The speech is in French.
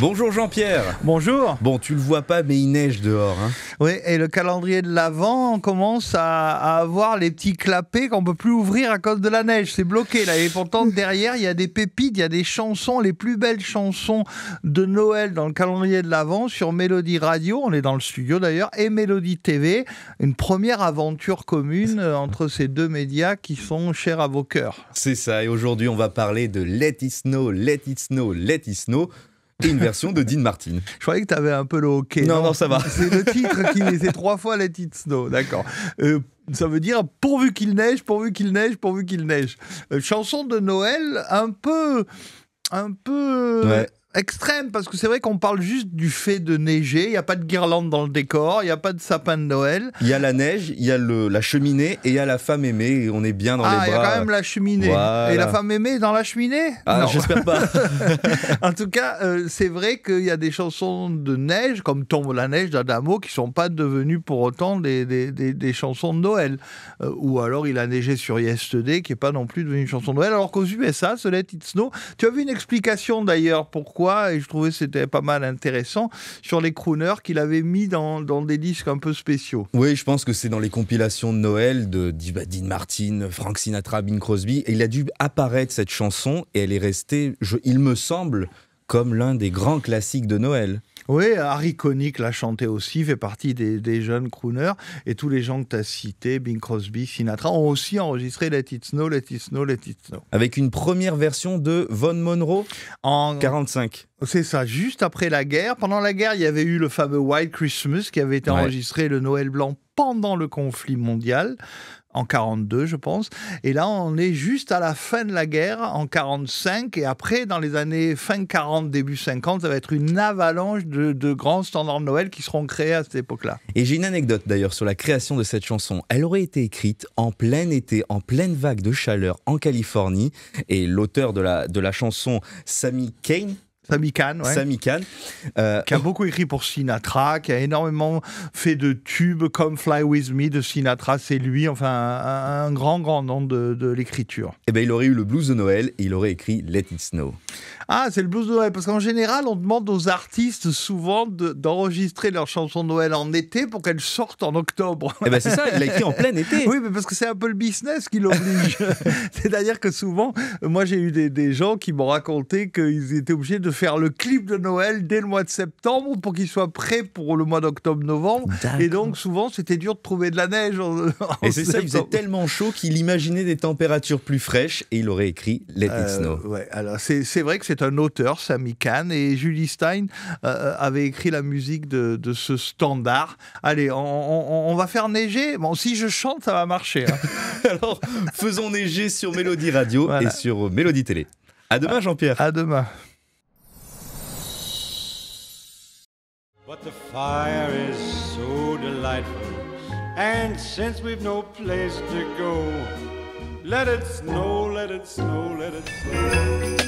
Bonjour Jean-Pierre. Bonjour. Bon, tu le vois pas, mais il neige dehors. Hein. Oui, et le calendrier de l'Avent commence à avoir les petits clapets qu'on peut plus ouvrir à cause de la neige. C'est bloqué là. Et pourtant, derrière, il y a des pépites, il y a des chansons, les plus belles chansons de Noël dans le calendrier de l'Avent sur Mélodie Radio. On est dans le studio d'ailleurs. Et Mélodie TV. Une première aventure commune entre ces deux médias qui sont chers à vos cœurs. C'est ça. Et aujourd'hui, on va parler de Let It Snow, Let It Snow, Let It Snow. Et une version de Dean Martin. Je croyais que tu avais un peu le hockey. Non, ça va. C'est le titre qui c'est 3 fois Let It Snow, d'accord. Ça veut dire pourvu qu'il neige, pourvu qu'il neige, pourvu qu'il neige. Chanson de Noël un peu Ouais. extrême, parce que c'est vrai qu'on parle juste du fait de neiger. Il n'y a pas de guirlande dans le décor, il n'y a pas de sapin de Noël. Il y a la neige, il y a la cheminée et il y a la femme aimée. Et on est bien dans les bras. Ah, il y a quand même la cheminée. Voilà. Et la femme aimée est dans la cheminée? Ah, non. j'espère pas. En tout cas, c'est vrai qu'il y a des chansons de neige, comme Tombe la neige d'Adamo, qui ne sont pas devenues pour autant des chansons de Noël. Ou alors Il a neigé sur Yesterday, qui n'est pas non plus devenue une chanson de Noël. Alors qu'aux USA, ce Let It Snow, tu as vu une explication d'ailleurs pourquoi, et je trouvais que c'était pas mal intéressant, sur les crooners qu'il avait mis dans des disques un peu spéciaux. Oui, je pense que c'est dans les compilations de Noël de Dean Martin, Frank Sinatra, Bing Crosby. Et il a dû apparaître cette chanson et elle est restée, il me semble, comme l'un des grands classiques de Noël. Oui, Harry Connick l'a chanté aussi, fait partie des jeunes crooners. Et tous les gens que tu as cités, Bing Crosby, Sinatra, ont aussi enregistré Let It Snow, Let It Snow, Let It Snow. Avec une première version de Von Monroe en 45. C'est ça, juste après la guerre. Pendant la guerre, il y avait eu le fameux White Christmas qui avait été enregistré, le Noël blanc, pendant le conflit mondial. En 42, je pense. Et là, on est juste à la fin de la guerre, en 45. Et après, dans les années fin 40, début 50, ça va être une avalanche de grands standards de Noël qui seront créés à cette époque-là. Et j'ai une anecdote d'ailleurs sur la création de cette chanson. Elle aurait été écrite en plein été, en pleine vague de chaleur en Californie. Et l'auteur de la chanson, Sammy Cahn, Sammy Cahn, ouais. Sammy Cahn. Qui a beaucoup écrit pour Sinatra, qui a énormément fait de tubes comme Fly With Me de Sinatra, c'est lui, enfin un grand nom de l'écriture. Eh ben, il aurait eu le blues de Noël et il aurait écrit Let It Snow. Ah, c'est le blues de Noël, parce qu'en général, on demande aux artistes souvent d'enregistrer leurs chansons de Noël en été pour qu'elles sortent en octobre. Eh ben c'est ça, il l'a écrit en plein été. Oui, mais parce que c'est un peu le business qui l'oblige. C'est-à-dire que souvent, moi j'ai eu des gens qui m'ont raconté qu'ils étaient obligés de faire le clip de Noël dès le mois de septembre pour qu'il soit prêt pour le mois d'octobre-novembre. Et donc souvent, c'était dur de trouver de la neige et c'est ça, il faisait tellement chaud qu'il imaginait des températures plus fraîches et il aurait écrit Let It Snow. Ouais, alors c'est vrai que c'est un auteur, Sammy Cahn, et Julie Stein avait écrit la musique de ce standard. Allez, on va faire neiger. Bon, si je chante, ça va marcher. Hein. Alors, faisons neiger sur Mélodie Radio et sur Mélodie Télé. À demain, Jean-Pierre. À demain. But the fire is so delightful, and since we've no place to go, let it snow, let it snow, let it snow.